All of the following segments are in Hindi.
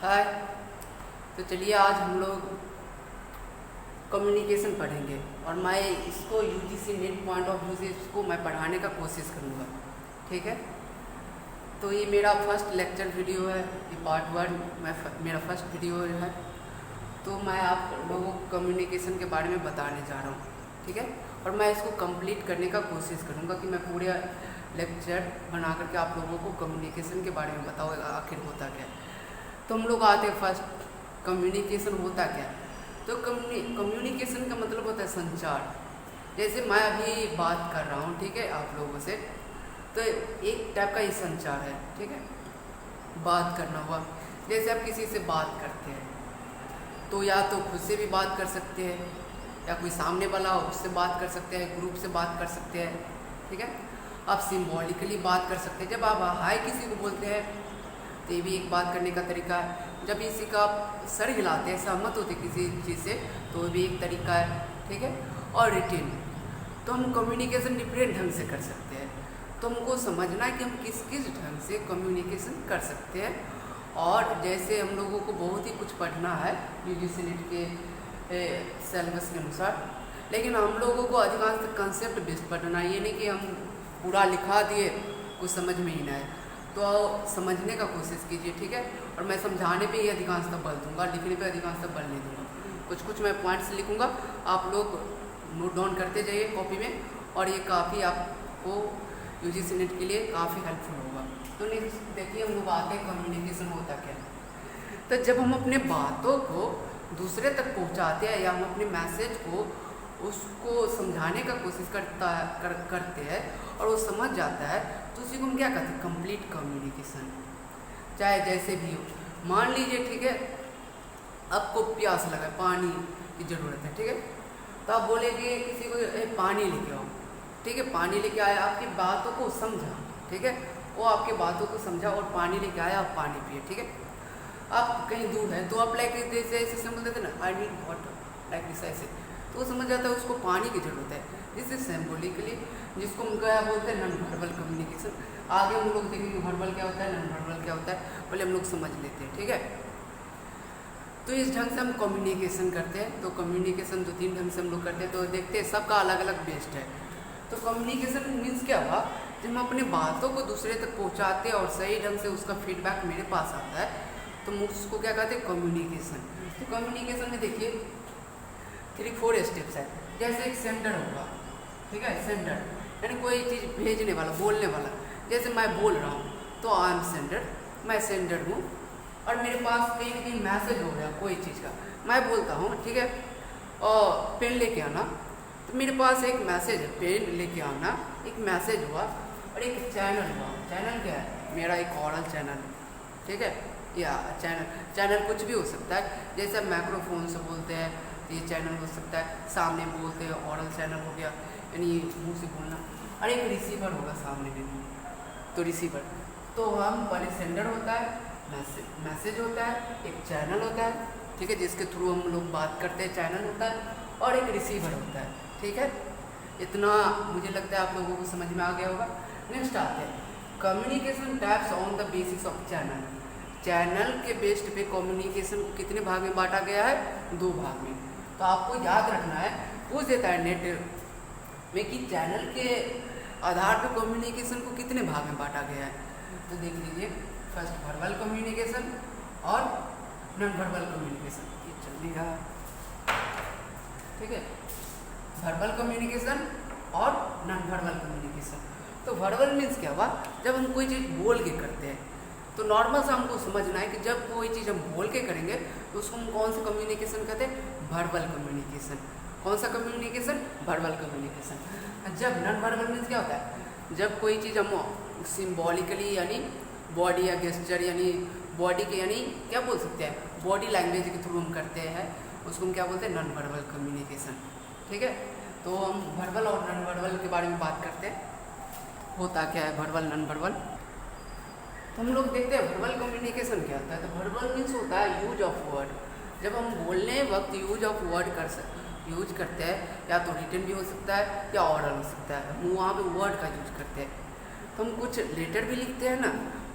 हाय। तो चलिए आज हम लोग कम्युनिकेशन पढ़ेंगे और मैं इसको UGC net point of view से इसको मैं पढ़ाने का कोशिश करूँगा। ठीक है, तो ये मेरा फर्स्ट लेक्चर वीडियो है, ये पार्ट 1 मेरा फर्स्ट वीडियो है। तो मैं आप लोगों को कम्युनिकेशन के बारे में बताने जा रहा हूँ। ठीक है, और मैं इसको कंप्लीट करने का कोशिश करूँगा कि मैं पूरे लेक्चर बना करके आप लोगों को कम्युनिकेशन के बारे में बताऊँगा आखिर होता क्या है। तो हम लोग आते हैं फर्स्ट, कम्युनिकेशन होता क्या है। तो कम्युनिकेशन का मतलब होता है संचार। जैसे मैं अभी बात कर रहा हूँ, ठीक है, आप लोगों से, तो एक टाइप का ही संचार है। ठीक है, बात करना हुआ। जैसे आप किसी से बात करते हैं तो या तो खुद से भी बात कर सकते हैं, या कोई सामने वाला हो उससे बात कर सकते हैं, ग्रुप से बात कर सकते हैं। ठीक है, आप सिम्बॉलिकली बात कर सकते हैं। जब आप हाय किसी को बोलते हैं तो ये भी एक बात करने का तरीका है। जब किसी का आप सर हिलाते हैं, सहमत होते किसी चीज़ से, तो भी एक तरीका है। ठीक है, और रिटेन, तो हम कम्युनिकेशन डिफरेंट ढंग से कर सकते हैं। तो हमको समझना है कि हम किस किस ढंग से कम्युनिकेशन कर सकते हैं। और जैसे हम लोगों को बहुत ही कुछ पढ़ना है यूजीसी नेट के सिलेबस के अनुसार, लेकिन हम लोगों को अधिकांश कंसेप्ट बेस्ड पढ़ना है। ये नहीं कि हम पूरा लिखा दिए कुछ समझ में ही ना आए, तो समझने का कोशिश कीजिए। ठीक है, और मैं समझाने पे ही अधिकांशतः बल दूंगा, लिखने पे अधिकांशतः बल नहीं दूंगा। कुछ कुछ मैं पॉइंट्स लिखूंगा, आप लोग नोट डाउन करते जाइए कॉपी में, और ये काफ़ी आपको यूजीसी नेट के लिए काफ़ी हेल्पफुल होगा। तो नेक्स्ट देखिए, हम लोग आते हैं कम्युनिकेशन होता क्या है। तो जब हम अपने बातों को दूसरे तक पहुंचाते हैं, या हम अपने मैसेज को उसको समझाने का कोशिश करते हैं और वो समझ जाता है, तो उसी को हम क्या कहते हैं, कंप्लीट कम्युनिकेशन। चाहे जैसे भी हो, मान लीजिए, ठीक है, आपको प्यास लगा, पानी की ज़रूरत है। ठीक है, तो आप बोलेंगे किसी को पानी लेके आओ। ठीक है, पानी लेके आया, आपकी बातों को समझा। ठीक है, वो आपके बातों को समझा और पानी लेके आया, आप पानी पिए। ठीक है, आप कहीं दूर है तो आप लाइक जैसे ऐसे सिंबल देते ना, I need water, like this, ऐसे, तो वो समझ जाता है उसको पानी की ज़रूरत है। दिस इज सिंबॉलिकली, जिसको हम क्या बोलते हैं, नॉन वर्बल कम्युनिकेशन। आगे हम लोग देखेंगे वर्बल क्या होता है, नॉन वर्बल क्या होता है, पहले हम लोग समझ लेते हैं। ठीक है, तो इस ढंग से हम कम्युनिकेशन करते हैं। तो कम्युनिकेशन 2-3 ढंग से हम लोग करते हैं, तो देखते हैं सबका अलग अलग बेस्ट है। तो कम्युनिकेशन मीन्स क्या हुआ, जब हम अपने बातों को दूसरे तक पहुंचाते हैं और सही ढंग से उसका फीडबैक मेरे पास आता है, तो उसको क्या कहते हैं, कम्युनिकेशन। तो कम्युनिकेशन में देखिए 3-4 स्टेप्स है। जैसे एक सेंडर होगा, ठीक है, सेंडर यानी कोई चीज़ भेजने वाला, बोलने वाला। जैसे मैं बोल रहा हूँ तो आई एम सेंडर, मैं सेंडर हूँ, और मेरे पास कहीं ना कहीं मैसेज हो गया कोई चीज़ का, मैं बोलता हूँ, ठीक है, और पेन लेके आना, तो मेरे पास एक मैसेज है, पेन लेके आना, एक मैसेज हुआ, और एक चैनल हुआ। चैनल क्या है, मेरा एक ऑरल चैनल, ठीक है, या चैनल कुछ भी हो सकता है। जैसे आप माइक्रोफोन से बोलते हैं तो ये चैनल हो सकता है, सामने बोलते हैं ऑरल चैनल हो गया, यानी मुँह से बोलना। और एक रिसीवर होगा सामने में, तो रिसीवर, तो हम पहले सेंडर होता है, मैसेज होता है, एक चैनल होता है, ठीक है, जिसके थ्रू हम लोग बात करते हैं, चैनल होता है, और एक रिसीवर होता है। ठीक है, इतना मुझे लगता है आप लोगों को समझ में आ गया होगा। नेक्स्ट आते हैं communication types on the basis of channel. Channel के बेस्ड पे कम्युनिकेशन को कितने भाग में बांटा गया है, 2 भाग में। तो आपको याद रखना है, पूछ देता है नेट में कि चैनल के आधार पर कम्युनिकेशन को कितने भाग में बांटा गया है। तो देख लीजिए, फर्स्ट वर्बल कम्युनिकेशन और नॉन वर्बल कम्युनिकेशन, ये चल नहीं रहा, ठीक है, वर्बल कम्युनिकेशन और नॉन वर्बल कम्युनिकेशन। तो वर्बल मीन्स क्या हुआ, जब हम कोई चीज़ बोल के करते हैं, तो नॉर्मल सा हमको समझना है कि जब कोई चीज़ हम बोल के करेंगे तो उसको हम कौन सा कम्युनिकेशन कहते हैं, वर्बल कम्युनिकेशन। कौन सा कम्युनिकेशन, वर्बल कम्युनिकेशन। जब नॉन वर्बल मीन्स क्या होता है, जब कोई चीज़ हम सिम्बॉलिकली, यानी बॉडी या गेस्चर, यानी बॉडी के, यानी क्या बोल सकते हैं, बॉडी लैंग्वेज के थ्रू हम करते हैं, उसको हम क्या बोलते हैं, नॉन वर्बल कम्युनिकेशन। ठीक है, तो हम वर्बल और नॉन वर्बल के बारे में बात करते हैं, होता क्या है वर्बल नॉन वर्बल। तो हम लोग देखते हैं वर्बल कम्युनिकेशन क्या होता है। तो वर्बल मीन्स होता है यूज ऑफ वर्ड। जब हम बोलने वक्त यूज ऑफ वर्ड यूज करते हैं, या तो रिटन भी हो सकता है या ऑरल हो सकता है, हम वहाँ पे वर्ड का यूज करते हैं। तो हम कुछ लेटर भी लिखते हैं ना,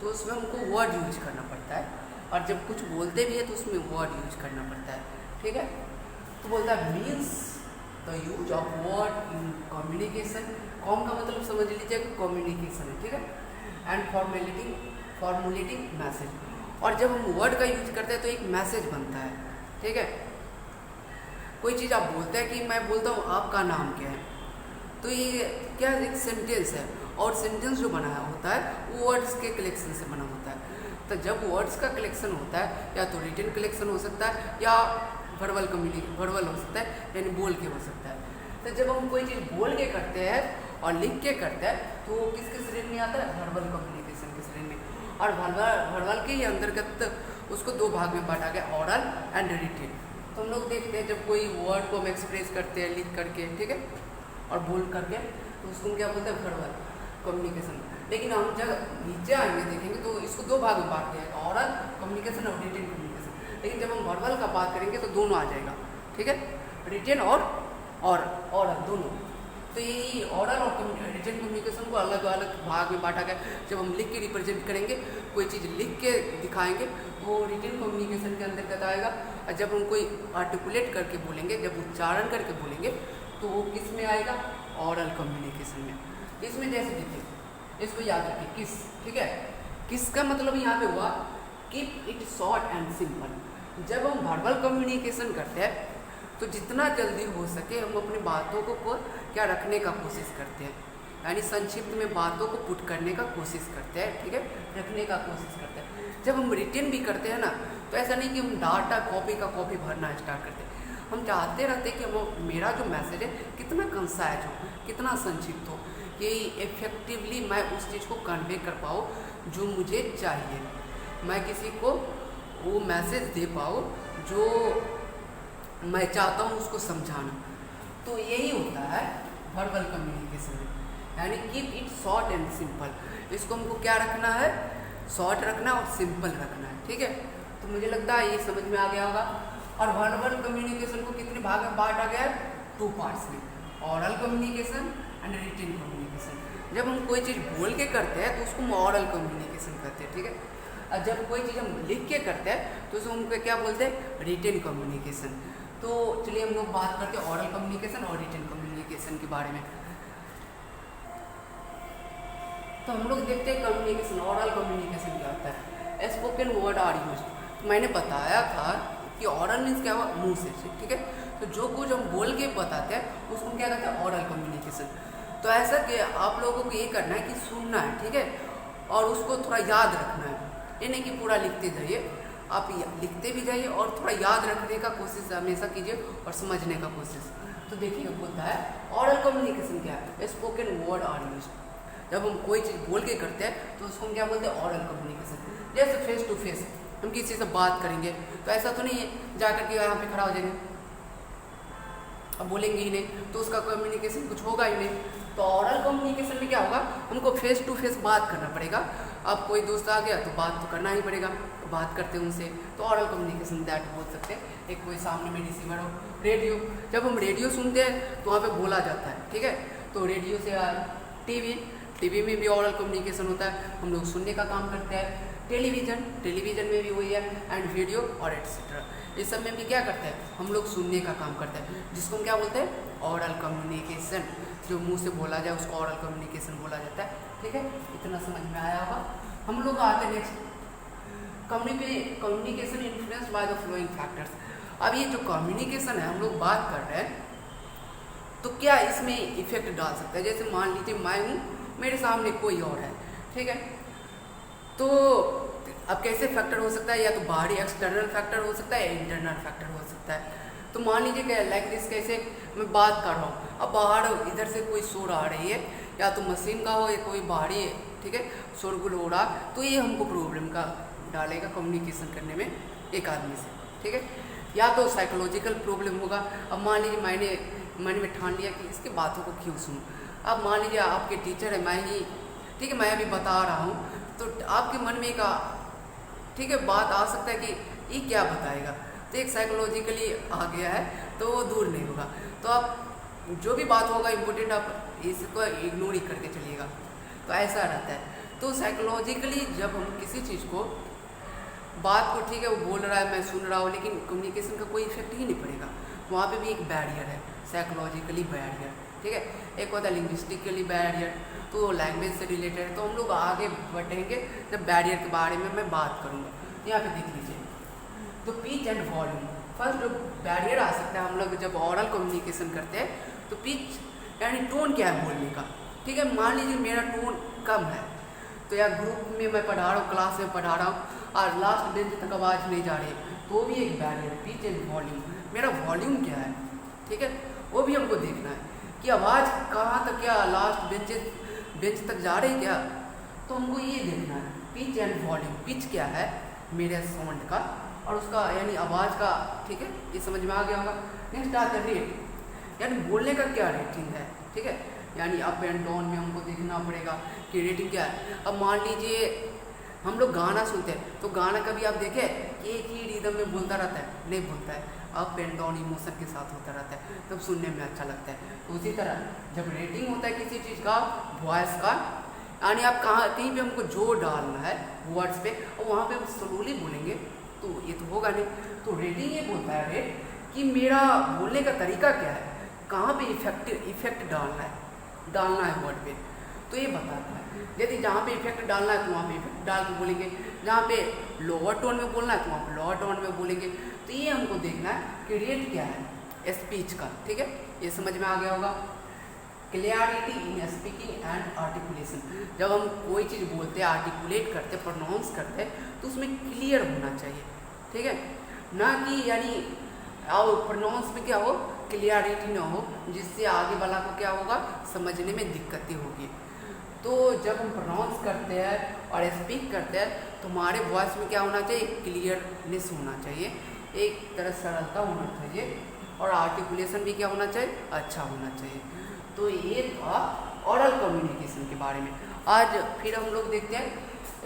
तो उसमें हमको वर्ड यूज करना पड़ता है। और जब कुछ बोलते भी है तो उसमें वर्ड यूज करना पड़ता है, ठीक है। तो बोलता है means the use of word in communication. Com का मतलब समझ लीजिए कम्युनिकेशन है, ठीक है। And formulating message. और जब हम वर्ड का यूज करते हैं तो एक मैसेज बनता है, ठीक है। कोई चीज़ आप बोलते हैं कि मैं बोलता हूँ आपका नाम क्या है, तो ये क्या एक सेंटेंस है, और सेंटेंस जो बना होता है वो वर्ड्स के कलेक्शन से बना होता है। तो जब वर्ड्स का कलेक्शन होता है या तो रिटन कलेक्शन हो सकता है या वर्बल हो सकता है, यानी बोल के हो सकता है। तो जब हम कोई चीज़ बोल के करते हैं और लिख के करते हैं तो वो किसके श्रेणी में आता है, वर्बल कम्युनिकेशन के श्रेणी में। और वर्बल के ही अंतर्गत उसको दो भाग में बांटा गया, ऑरल एंड रिटन। तो हम लोग देखते हैं जब कोई वर्ड को हम एक्सप्रेस करते हैं लिख करके, ठीक है, और बोल करके, तो उसको क्या बोलते हैं, वर्बल कम्युनिकेशन। लेकिन हम जब नीचे आएंगे देखेंगे तो इसको दो भाग में बांट दिया है, ऑरल कम्युनिकेशन और रिटन कम्युनिकेशन। लेकिन जब हम वर्बल का बात करेंगे तो दोनों आ जाएगा, ठीक है, रिटन और ऑरल दोनों। तो ये ऑरल और रिटन कम्युनिकेशन को अलग अलग भाग में बांटा गया। जब हम लिख के रिप्रेजेंट करेंगे, कोई चीज़ लिख के दिखाएंगे, वो रिटन कम्युनिकेशन के अंतर्गत आएगा। और जब हम कोई आर्टिकुलेट करके बोलेंगे, जब उच्चारण करके बोलेंगे, तो वो किस में आएगा, ऑरल कम्युनिकेशन में। इसमें जैसे देखिए, इसको याद रखिए, किस, ठीक है। किस का मतलब यहाँ पे हुआ keep it short and simple. जब हम वर्बल कम्युनिकेशन करते हैं तो जितना जल्दी हो सके हम अपनी बातों को क्या रखने का कोशिश करते हैं, यानी संक्षिप्त में बातों को पुट करने का कोशिश करते हैं, ठीक है, रखने का कोशिश करते हैं। जब हम रिटन भी करते हैं ना, तो ऐसा नहीं कि हम डाटा कॉपी भरना स्टार्ट करते हैं। हम चाहते रहते हैं कि हम मेरा जो मैसेज है कितना कंसाइज हो, कितना संक्षिप्त हो, कि इफेक्टिवली मैं उस चीज़ को कन्वे कर पाऊँ जो मुझे चाहिए, मैं किसी को वो मैसेज दे पाऊँ जो मैं चाहता हूँ उसको समझाना। तो यही होता है वर्बल कम्युनिकेशन में, यानी keep it short and simple. इसको हमको क्या रखना है, शॉर्ट रखना और सिंपल रखना है, ठीक है। तो मुझे लगता है ये समझ में आ गया होगा। और वर्बल कम्युनिकेशन को कितने भाग में बांटा गया है, 2 पार्ट्स में, oral communication and written communication. जब हम कोई चीज़ बोल के करते हैं तो उसको हम ऑरल कम्युनिकेशन कहते हैं, ठीक है। और जब कोई चीज़ हम लिख के करते हैं तो उसको हम क्या बोलते हैं, रिटन कम्युनिकेशन। तो चलिए हम लोग बात करते हैं ऑरल कम्युनिकेशन और रिटन कम्युनिकेशन के बारे में। तो हम लोग देखते हैं कम्युनिकेशन, ऑरल कम्युनिकेशन क्या होता है, स्पोकन वर्ड आर यूज्ड। मैंने बताया था कि ऑरल मीन्स क्या हुआ, मुंह से, ठीक है। तो जो कुछ हम बोल के बताते हैं उसको क्या कहते हैं, ऑरल कम्युनिकेशन। तो ऐसा कि आप लोगों को ये करना है कि सुनना है, ठीक है, और उसको थोड़ा याद रखना है। ये नहीं कि पूरा लिखते जाइए, आप लिखते भी जाइए और थोड़ा याद रखने का कोशिश हमेशा कीजिए और समझने का कोशिश। तो देखिए बोलता है ऑरल कम्युनिकेशन क्या है, स्पोकन वर्ड आर यूज्ड। जब हम कोई चीज़ बोल के करते हैं तो उसको हम क्या बोलते हैं, ऑरल कम्युनिकेशन। जैसे फेस टू फेस हम किसी से बात करेंगे तो ऐसा तो नहीं है जाकर के यहाँ पे खड़ा हो जाएंगे, अब बोलेंगे ही नहीं तो उसका कम्युनिकेशन कुछ होगा ही नहीं। तो ऑरल कम्युनिकेशन में क्या होगा, हमको फेस टू फेस बात करना पड़ेगा। अब कोई दोस्त आ गया तो बात तो करना ही पड़ेगा, तो बात करते हैं उनसे, तो ऑरल कम्युनिकेशन दैट बोल सकते हैं। एक कोई सामने में रिसीवर हो, रेडियो, जब हम रेडियो सुनते हैं तो वहाँ पे बोला जाता है, ठीक है। तो रेडियो से टीवी में भी ऑरल कम्युनिकेशन होता है, हम लोग सुनने का काम करते हैं। टेलीविज़न में भी वही है, एंड वीडियो और एटसेट्रा, इस सब में भी क्या करते हैं, हम लोग सुनने का काम करते हैं, जिसको हम क्या बोलते हैं, ऑरल कम्युनिकेशन। जो मुंह से बोला जाए उसको ऑरल कम्युनिकेशन बोला जाता है, ठीक है। इतना समझ में आया होगा। हम लोग आते हैं next, communication influenced by the flowing factors. अब ये जो कम्युनिकेशन है हम लोग बात कर रहे हैं, तो क्या इसमें इफेक्ट डाल सकता है। जैसे मान लीजिए मैं हूँ, मेरे सामने कोई और है, ठीक है। तो अब कैसे फैक्टर हो सकता है, या तो बाहरी एक्सटर्नल फैक्टर हो सकता है या इंटरनल फैक्टर हो सकता है। तो मान लीजिए क्या लाइक दिस, कैसे मैं बात कर रहा हूँ, अब बाहर इधर से कोई शोर आ रही है, या तो मशीन का हो या कोई बाहरी, ठीक है, शोरगुल हो रहा, तो ये हमको प्रॉब्लम का डालेगा कम्युनिकेशन करने में एक आदमी से, ठीक है। या तो साइकोलॉजिकल प्रॉब्लम होगा। अब मान लीजिए मैंने मन में ठान लिया कि इसकी बातों को क्यों सुनूं। अब मान लीजिए आपके टीचर है, मैं ही, ठीक है, मैं अभी बता रहा हूँ, तो आपके मन में एक, ठीक है, बात आ सकता है कि ये क्या बताएगा, तो एक साइकोलॉजिकली आ गया है तो वो दूर नहीं होगा। तो आप जो भी बात होगा इम्पोर्टेंट, आप इसको इग्नोर ही करके चलिएगा, तो ऐसा रहता है। तो साइकोलॉजिकली जब हम किसी चीज़ को बात को ठीक है वो बोल रहा है, मैं सुन रहा हूँ, लेकिन कम्युनिकेशन का कोई इफेक्ट ही नहीं पड़ेगा। वहाँ पे भी एक बैरियर है, साइकोलॉजिकली बैरियर, ठीक है। एक होता है लिंग्विस्टिकली बैरियर, तो लैंग्वेज से रिलेटेड है। तो हम लोग आगे बढ़ेंगे जब बैरियर के बारे में मैं बात करूँगा। यहाँ पे देख लीजिए, तो पिच एंड वॉल्यूम, फर्स्ट जो बैरियर आ सकता है हम लोग जब ऑरल कम्युनिकेशन करते हैं, तो पिच यानी टोन क्या है बोलने का, ठीक है। मान लीजिए मेरा टोन कम है, तो यार ग्रुप में मैं पढ़ा रहा हूँ, क्लास में पढ़ा रहा हूँ और लास्ट बेंच तक आवाज़ नहीं जा रही, तो भी एक बैरियर, पिच एंड वॉल्यूम। मेरा वॉल्यूम क्या है, ठीक है, वो भी हमको देखना है कि आवाज़ कहाँ तक, क्या लास्ट बेंच तक जा रही क्या, तो हमको ये देखना है पिच एंड वॉल्यूम। पिच क्या है मेरे साउंड का और उसका यानी आवाज़ का, ठीक है, ये समझ में आ गया होगा। नेक्स्ट आता है रेट, यानी बोलने का क्या रेटिंग है, ठीक है, यानी अप एंड डाउन में हमको देखना पड़ेगा कि रेटिंग क्या है। अब मान लीजिए हम लोग गाना सुनते हैं, तो गाना कभी आप देखें कि एक ही रिदम में बोलता रहता है, नहीं बोलता है, अप एंड डाउन इमोशन के साथ होता रहता है, तब सुनने में अच्छा लगता है। तो उसी तरह जब रेटिंग होता है किसी चीज़ का, वॉइस का, यानी आप कहीं पे हमको जोर डालना है वर्ड्स पे और वहाँ पे हम स्लोली बोलेंगे तो ये तो होगा नहीं। तो रेटिंग ये बोलता है रेट कि मेरा बोलने का तरीका क्या है, कहाँ पे इफेक्ट डालना है वर्ड पे, तो ये बताता है। यदि जहाँ पे इफेक्ट डालना है तो वहाँ पे इफेक्ट डाल के बोलेंगे, जहाँ पे लोअर टोन में बोलना है तो वहाँ पे लोअर टोन में बोलेंगे। तो ये हमको देखना है कि रेट क्या है स्पीच का, ठीक है, ये समझ में आ गया होगा। Clarity in speaking and articulation, जब हम कोई चीज़ बोलते हैं, आर्टिकुलेट करते, प्रोनाउंस करते, तो उसमें क्लियर होना चाहिए, ठीक है, ना कि यानी प्रोनाउंस में क्या हो, क्लियरिटी ना हो, जिससे आगे वाला को क्या होगा, समझने में दिक्कतें होगी। तो जब हम प्रोनाउंस करते हैं और स्पीक करते हैं तो हमारे वॉइस में क्या होना चाहिए, क्लियरनेस होना चाहिए, एक तरह सरलता होना चाहिए और आर्टिकुलेशन भी क्या होना चाहिए, अच्छा होना चाहिए। तो ये था ऑरल कम्युनिकेशन के बारे में। आज फिर हम लोग देखते हैं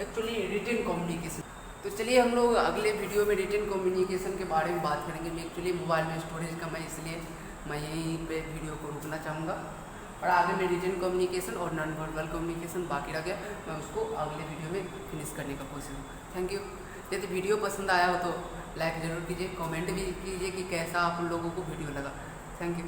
एक्चुअली रिटन कम्युनिकेशन। तो चलिए हम लोग अगले वीडियो में रिटन कम्युनिकेशन के बारे में बात करेंगे। मैं एक्चुअली मोबाइल में स्टोरेज कम है, इसलिए मैं यहीं पे वीडियो को रुकना चाहूँगा और आगे में रिटन कम्युनिकेशन और नॉन वर्बल कम्युनिकेशन बाकी रह गया, मैं उसको अगले वीडियो में फिनिश करने का कोशिश करूँ। Thank you. यदि वीडियो पसंद आया हो तो लाइक ज़रूर कीजिए, कमेंट भी कीजिए कि कैसा आप लोगों को वीडियो लगा। Thank you.